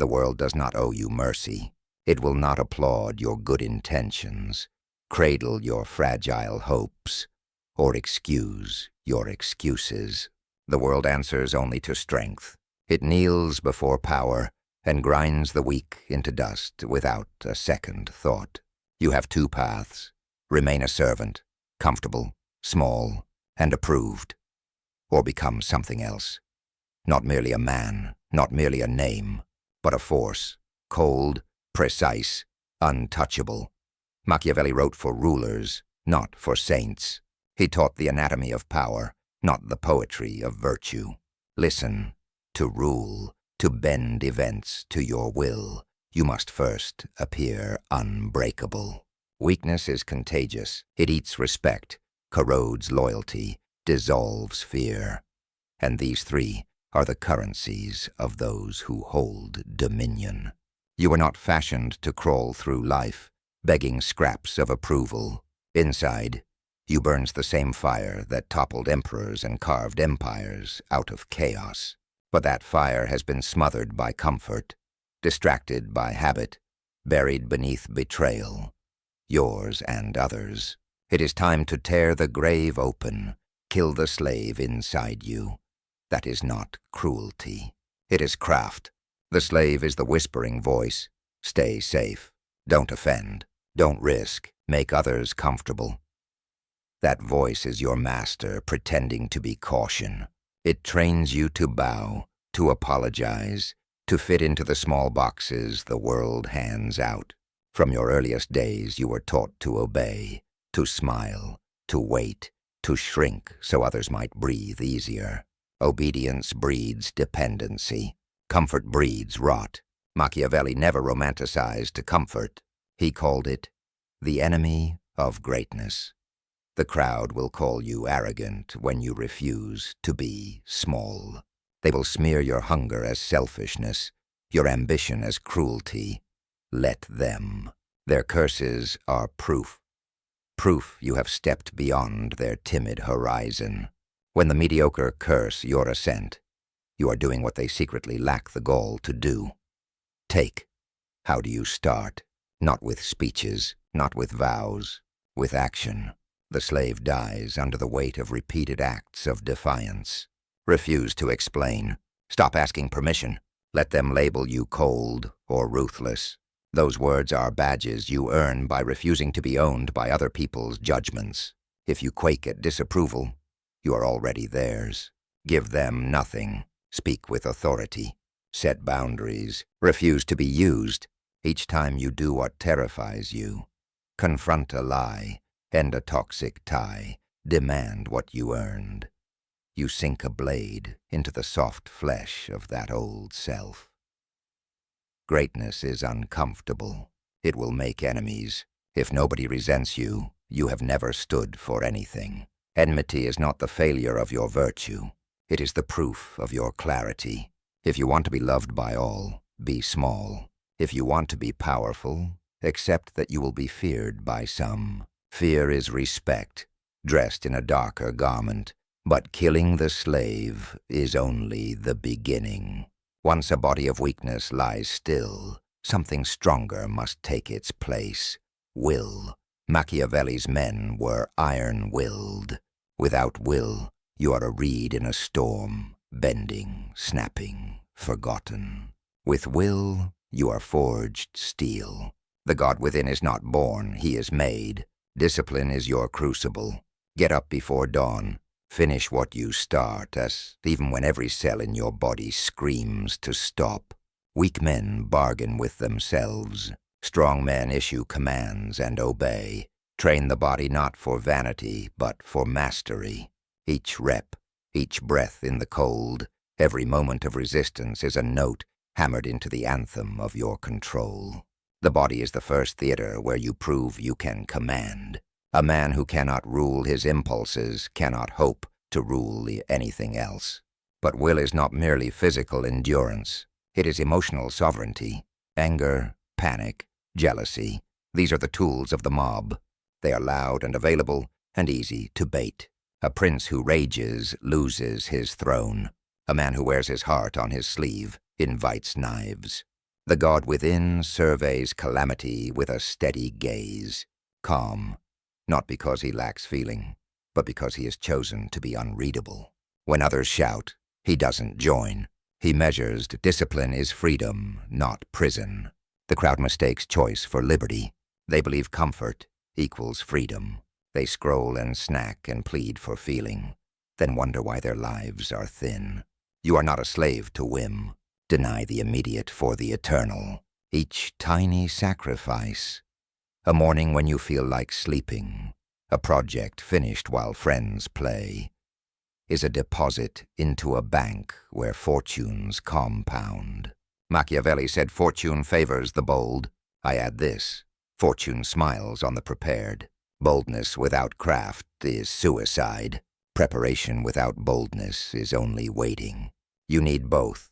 The world does not owe you mercy. It will not applaud your good intentions, cradle your fragile hopes, or excuse your excuses. The world answers only to strength. It kneels before power and grinds the weak into dust without a second thought. You have two paths. Remain a servant, comfortable, small, and approved, or become something else. Not merely a man, not merely a name, but a force, cold, precise, untouchable. Machiavelli wrote for rulers, not for saints. He taught the anatomy of power, not the poetry of virtue. Listen, to rule, to bend events to your will, you must first appear unbreakable. Weakness is contagious. It eats respect, corrodes loyalty, dissolves fear. And these three are the currencies of those who hold dominion. You are not fashioned to crawl through life, begging scraps of approval. Inside, you burns the same fire that toppled emperors and carved empires out of chaos. But that fire has been smothered by comfort, distracted by habit, buried beneath betrayal, yours and others. It is time to tear the grave open, kill the slave inside you. That is not cruelty. It is craft. The slave is the whispering voice. Stay safe. Don't offend. Don't risk. Make others comfortable. That voice is your master pretending to be caution. It trains you to bow, to apologize, to fit into the small boxes the world hands out. From your earliest days you were taught to obey, to smile, to wait, to shrink so others might breathe easier. Obedience breeds dependency. Comfort breeds rot. Machiavelli never romanticized comfort. He called it the enemy of greatness. The crowd will call you arrogant when you refuse to be small. They will smear your hunger as selfishness, your ambition as cruelty. Let them. Their curses are proof. Proof you have stepped beyond their timid horizon. When the mediocre curse your ascent, you are doing what they secretly lack the gall to do. Take. How do you start? Not with speeches, not with vows, with action. The slave dies under the weight of repeated acts of defiance. Refuse to explain. Stop asking permission. Let them label you cold or ruthless. Those words are badges you earn by refusing to be owned by other people's judgments. If you quake at disapproval, you are already theirs. Give them nothing. Speak with authority. Set boundaries. Refuse to be used. Each time you do what terrifies you, confront a lie, end a toxic tie, demand what you earned. You sink a blade into the soft flesh of that old self. Greatness is uncomfortable. It will make enemies. If nobody resents you, you have never stood for anything. Enmity is not the failure of your virtue. It is the proof of your clarity. If you want to be loved by all, be small. If you want to be powerful, accept that you will be feared by some. Fear is respect, dressed in a darker garment. But killing the slave is only the beginning. Once a body of weakness lies still, something stronger must take its place. Will. Machiavelli's men were iron-willed. Without will, you are a reed in a storm, bending, snapping, forgotten. With will, you are forged steel. The God within is not born, he is made. Discipline is your crucible. Get up before dawn. Finish what you start, as even when every cell in your body screams to stop. Weak men bargain with themselves. Strong men issue commands and obey. Train the body not for vanity, but for mastery. Each rep, each breath in the cold, every moment of resistance is a note hammered into the anthem of your control. The body is the first theater where you prove you can command. A man who cannot rule his impulses cannot hope to rule anything else. But will is not merely physical endurance. It is emotional sovereignty. Anger, panic, jealousy. These are the tools of the mob. They are loud and available and easy to bait. A prince who rages loses his throne. A man who wears his heart on his sleeve invites knives. The god within surveys calamity with a steady gaze, calm, not because he lacks feeling, but because he has chosen to be unreadable. When others shout, he doesn't join. He measures discipline is freedom, not prison. The crowd mistakes choice for liberty. They believe comfort equals freedom. They scroll and snack and plead for feeling, then wonder why their lives are thin. You are not a slave to whim. Deny the immediate for the eternal. Each tiny sacrifice. A morning when you feel like sleeping, a project finished while friends play, is a deposit into a bank where fortunes compound. Machiavelli said fortune favors the bold. I add this, fortune smiles on the prepared. Boldness without craft is suicide. Preparation without boldness is only waiting. You need both.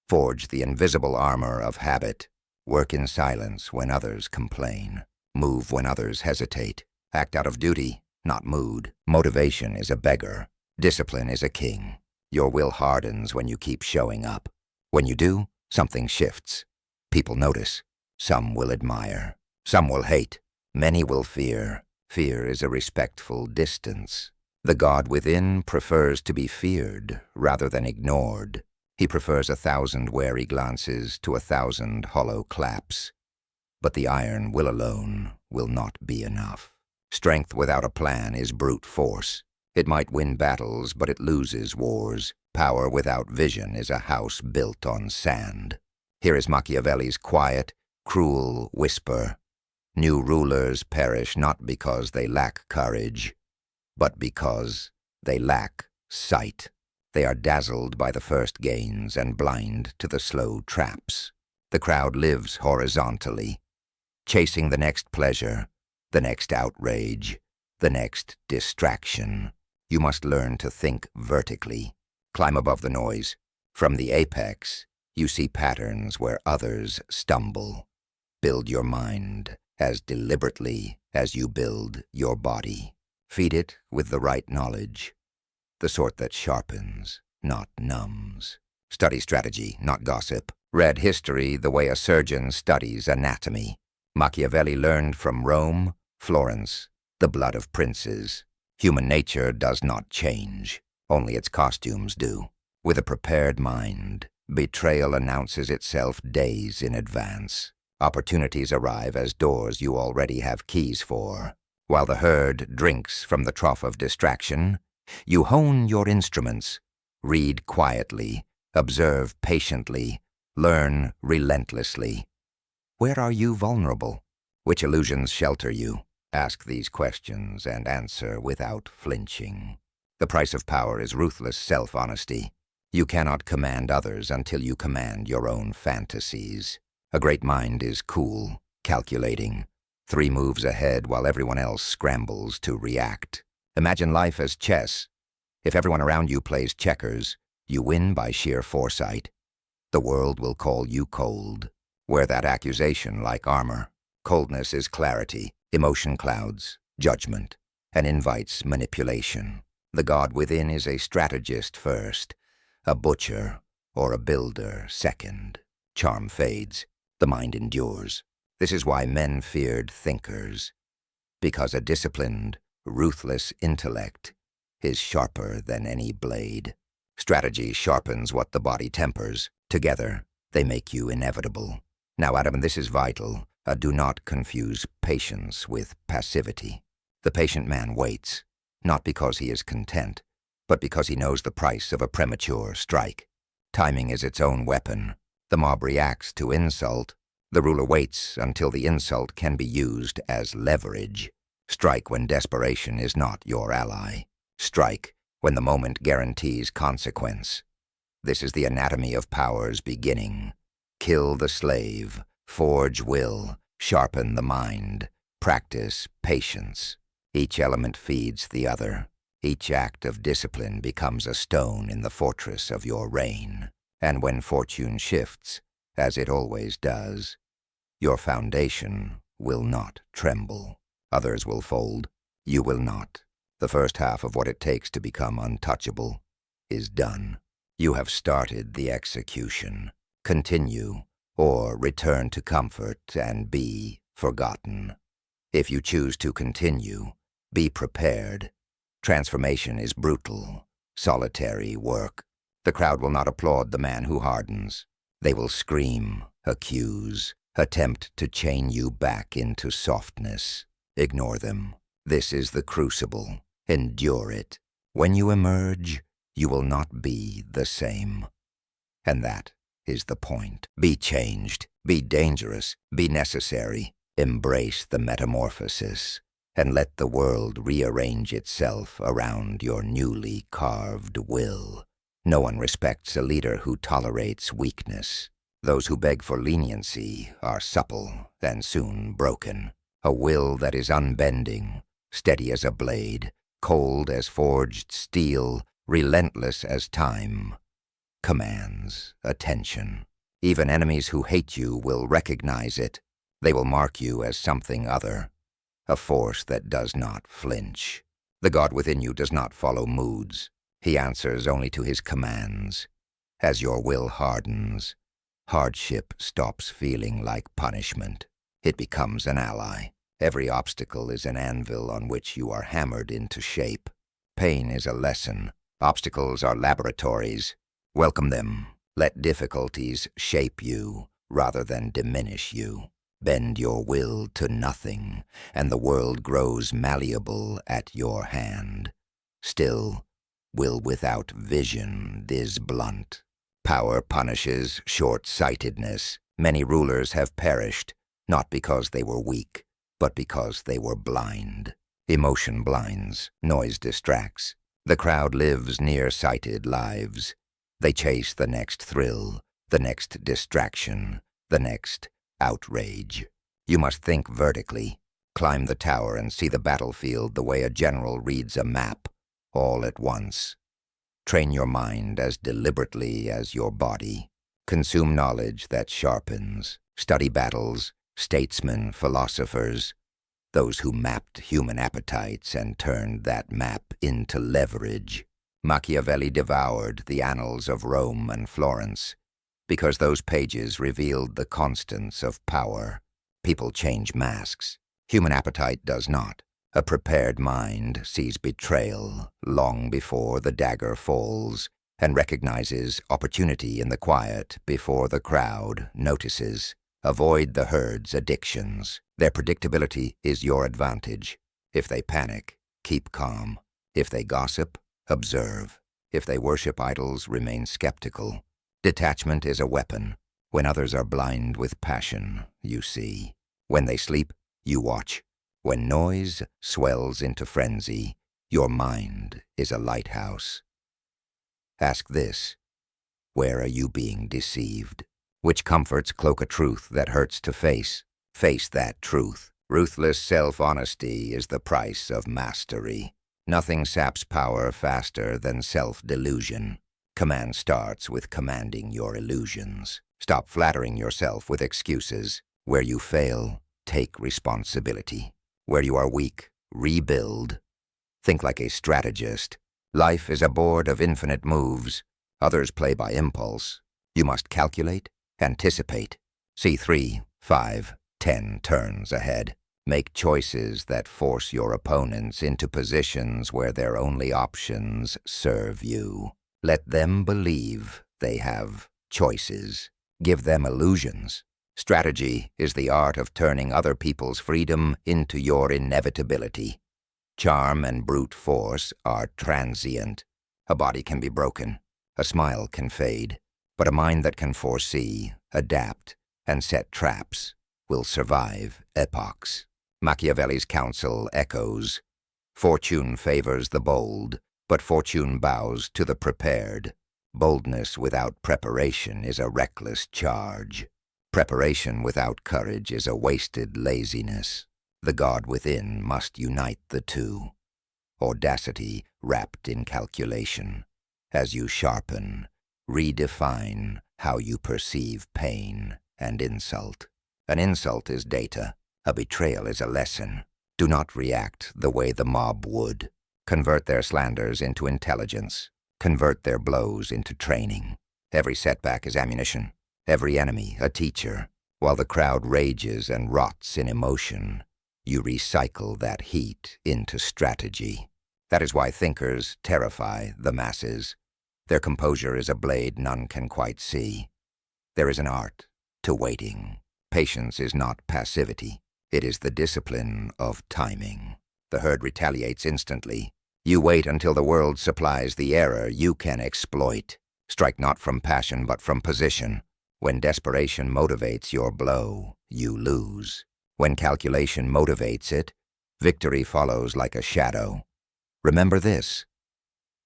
Forge the invisible armor of habit. Work in silence when others complain. Move when others hesitate. Act out of duty, not mood. Motivation is a beggar. Discipline is a king. Your will hardens when you keep showing up. When you do, something shifts. People notice. Some will admire. Some will hate. Many will fear. Fear is a respectful distance. The god within prefers to be feared rather than ignored. He prefers 1,000 wary glances to 1,000 hollow claps. But the iron will alone will not be enough. Strength without a plan is brute force. It might win battles, but it loses wars. Power without vision is a house built on sand. Here is Machiavelli's quiet, cruel whisper. New rulers perish not because they lack courage, but because they lack sight. They are dazzled by the first gains and blind to the slow traps. The crowd lives horizontally, chasing the next pleasure, the next outrage, the next distraction. You must learn to think vertically, climb above the noise. From the apex, you see patterns where others stumble. Build your mind as deliberately as you build your body. Feed it with the right knowledge, the sort that sharpens, not numbs. Study strategy, not gossip. Read history the way a surgeon studies anatomy. Machiavelli learned from Rome, Florence, the blood of princes. Human nature does not change, only its costumes do. With a prepared mind, betrayal announces itself days in advance. Opportunities arrive as doors you already have keys for. While the herd drinks from the trough of distraction, you hone your instruments, read quietly, observe patiently, learn relentlessly. Where are you vulnerable? Which illusions shelter you? Ask these questions and answer without flinching. The price of power is ruthless self-honesty. You cannot command others until you command your own fantasies. A great mind is cool, calculating, 3 moves ahead while everyone else scrambles to react. Imagine life as chess. If everyone around you plays checkers, you win by sheer foresight. The world will call you cold. Wear that accusation like armor. Coldness is clarity. Emotion clouds judgment and invites manipulation. The god within is a strategist first, a butcher or a builder second. Charm fades. The mind endures. This is why men feared thinkers, because a disciplined, ruthless intellect is sharper than any blade. Strategy sharpens what the body tempers. Together, they make you inevitable. Now, Adam, this is vital. Do not confuse patience with passivity. The patient man waits, not because he is content, but because he knows the price of a premature strike. Timing is its own weapon. The mob reacts to insult. The ruler waits until the insult can be used as leverage. Strike when desperation is not your ally. Strike when the moment guarantees consequence. This is the anatomy of power's beginning. Kill the slave, forge will, sharpen the mind, practice patience. Each element feeds the other. Each act of discipline becomes a stone in the fortress of your reign. And when fortune shifts, as it always does, your foundation will not tremble. Others will fold. You will not. The first half of what it takes to become untouchable is done. You have started the execution. Continue, or return to comfort and be forgotten. If you choose to continue, be prepared. Transformation is brutal, solitary work. The crowd will not applaud the man who hardens. They will scream, accuse, attempt to chain you back into softness. Ignore them. This is the crucible. Endure it. When you emerge, you will not be the same. And that is the point. Be changed, be dangerous, be necessary. Embrace the metamorphosis, and let the world rearrange itself around your newly carved will. No one respects a leader who tolerates weakness. Those who beg for leniency are supple and soon broken. A will that is unbending, steady as a blade, cold as forged steel, relentless as time, commands attention. Even enemies who hate you will recognize it. They will mark you as something other, a force that does not flinch. The God within you does not follow moods. He answers only to his commands. As your will hardens, hardship stops feeling like punishment. It becomes an ally. Every obstacle is an anvil on which you are hammered into shape. Pain is a lesson. Obstacles are laboratories. Welcome them. Let difficulties shape you rather than diminish you. Bend your will to nothing, and the world grows malleable at your hand. Still, will without vision is blunt. Power punishes short-sightedness. Many rulers have perished, not because they were weak, but because they were blind. Emotion blinds, noise distracts. The crowd lives near-sighted lives. They chase the next thrill, the next distraction, the next outrage. You must think vertically. Climb the tower and see the battlefield the way a general reads a map, all at once. Train your mind as deliberately as your body. Consume knowledge that sharpens. Study battles, statesmen, philosophers, those who mapped human appetites and turned that map into leverage. Machiavelli devoured the annals of Rome and Florence because those pages revealed the constants of power. People change masks. Human appetite does not. A prepared mind sees betrayal long before the dagger falls and recognizes opportunity in the quiet before the crowd notices. Avoid the herd's addictions. Their predictability is your advantage. If they panic, keep calm. If they gossip, observe. If they worship idols, remain skeptical. Detachment is a weapon. When others are blind with passion, you see. When they sleep, you watch. When noise swells into frenzy, your mind is a lighthouse. Ask this: where are you being deceived? Which comforts cloak a truth that hurts to face? Face that truth. Ruthless self-honesty is the price of mastery. Nothing saps power faster than self-delusion. Command starts with commanding your illusions. Stop flattering yourself with excuses. Where you fail, take responsibility. Where you are weak, rebuild. Think like a strategist. Life is a board of infinite moves. Others play by impulse. You must calculate, anticipate. See 3, 5, 10 turns ahead. Make choices that force your opponents into positions where their only options serve you. Let them believe they have choices. Give them illusions. Strategy is the art of turning other people's freedom into your inevitability. Charm and brute force are transient. A body can be broken. A smile can fade. But a mind that can foresee, adapt, and set traps will survive epochs. Machiavelli's counsel echoes. Fortune favors the bold, but fortune bows to the prepared. Boldness without preparation is a reckless charge. Preparation without courage is a wasted laziness. The God within must unite the two. Audacity wrapped in calculation. As you sharpen, redefine how you perceive pain and insult. An insult is data. A betrayal is a lesson. Do not react the way the mob would. Convert their slanders into intelligence. Convert their blows into training. Every setback is ammunition. every enemy a teacher. While the crowd rages and rots in emotion, you recycle that heat into strategy. That is why thinkers terrify the masses. Their composure is a blade none can quite see. There is an art to waiting. Patience is not passivity. It is the discipline of timing. The herd retaliates instantly. You wait until the world supplies the error you can exploit. Strike not from passion but from position. When desperation motivates your blow, you lose. When calculation motivates it, victory follows like a shadow. Remember this: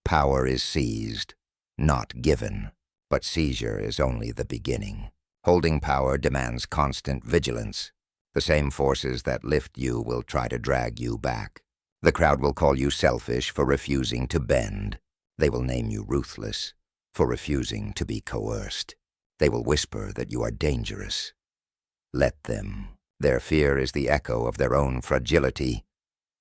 power is seized, not given, but seizure is only the beginning. Holding power demands constant vigilance. The same forces that lift you will try to drag you back. The crowd will call you selfish for refusing to bend. They will name you ruthless for refusing to be coerced. They will whisper that you are dangerous. Let them. Their fear is the echo of their own fragility.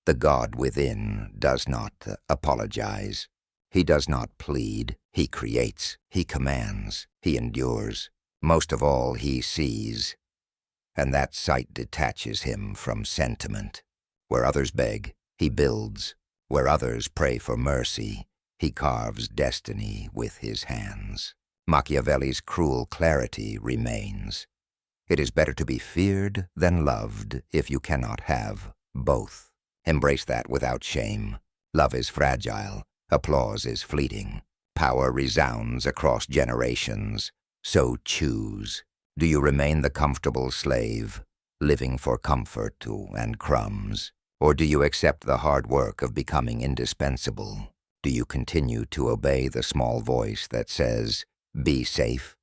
The God within does not apologize. He does not plead. He creates. He commands. He endures. Most of all, he sees. And that sight detaches him from sentiment. Where others beg, he builds. Where others pray for mercy, he carves destiny with his hands. Machiavelli's cruel clarity remains. It is better to be feared than loved if you cannot have both. Embrace that without shame. Love is fragile. Applause is fleeting. Power resounds across generations. So choose. Do you remain the comfortable slave, living for comfort and crumbs? Or do you accept the hard work of becoming indispensable? Do you continue to obey the small voice that says, "Be safe"?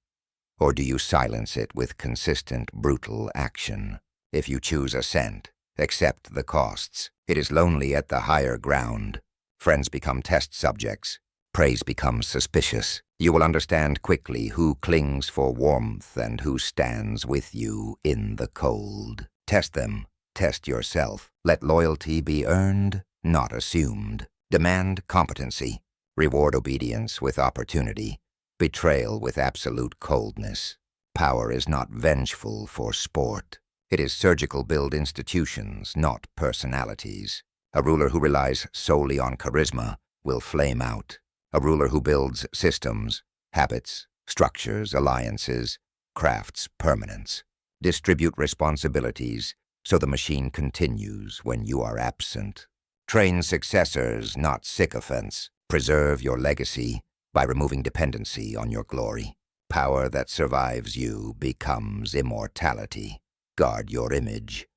Or do you silence it with consistent, brutal action? If you choose ascent, accept the costs. It is lonely at the higher ground. Friends become test subjects. Praise becomes suspicious. You will understand quickly who clings for warmth and who stands with you in the cold. Test them. Test yourself. Let loyalty be earned, not assumed. Demand competency. Reward obedience with opportunity. Betrayal with absolute coldness. Power is not vengeful for sport. It is surgical-build institutions, not personalities. A ruler who relies solely on charisma will flame out. A ruler who builds systems, habits, structures, alliances, crafts permanence. Distribute responsibilities so the machine continues when you are absent. Train successors, not sycophants. Preserve your legacy by removing dependency on your glory. Power that survives you becomes immortality. Guard your image,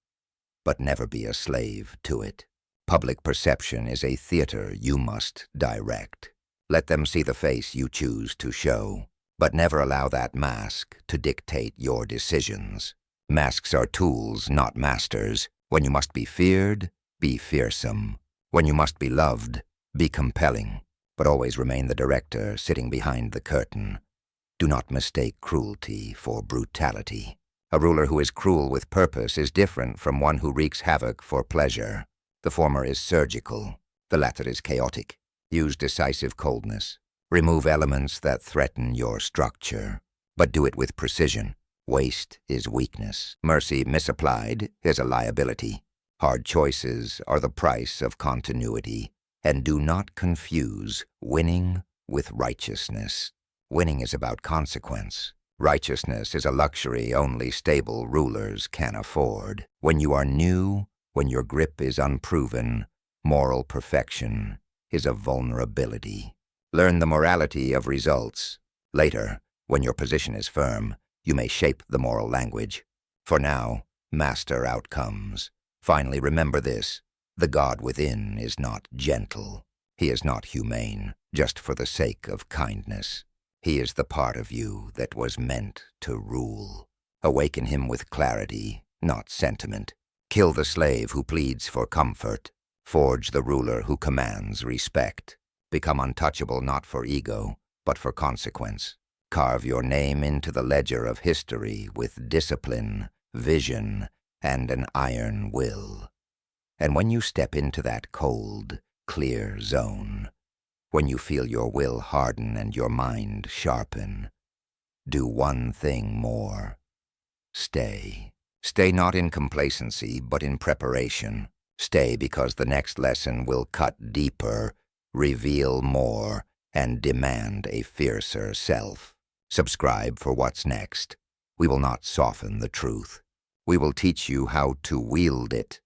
but never be a slave to it. Public perception is a theater you must direct. Let them see the face you choose to show, but never allow that mask to dictate your decisions. Masks are tools, not masters. When you must be feared, be fearsome. When you must be loved, be compelling, but always remain the director sitting behind the curtain. Do not mistake cruelty for brutality. A ruler who is cruel with purpose is different from one who wreaks havoc for pleasure. The former is surgical, the latter is chaotic. Use decisive coldness. Remove elements that threaten your structure, but do it with precision. Waste is weakness. Mercy misapplied is a liability. Hard choices are the price of continuity. And do not confuse winning with righteousness. Winning is about consequence. Righteousness is a luxury only stable rulers can afford. When you are new, when your grip is unproven, moral perfection is a vulnerability. Learn the morality of results. Later, when your position is firm, you may shape the moral language. For now, master outcomes. Finally, remember this: the God within is not gentle. He is not humane, just for the sake of kindness. He is the part of you that was meant to rule. Awaken him with clarity, not sentiment. Kill the slave who pleads for comfort. Forge the ruler who commands respect. Become untouchable not for ego, but for consequence. Carve your name into the ledger of history with discipline, vision, and an iron will. And when you step into that cold, clear zone, when you feel your will harden and your mind sharpen, Do one thing more. Stay. Stay not in complacency, but in preparation. Stay because the next lesson will cut deeper, reveal more, and demand a fiercer self. Subscribe for what's next. We will not soften the truth. We will teach you how to wield it.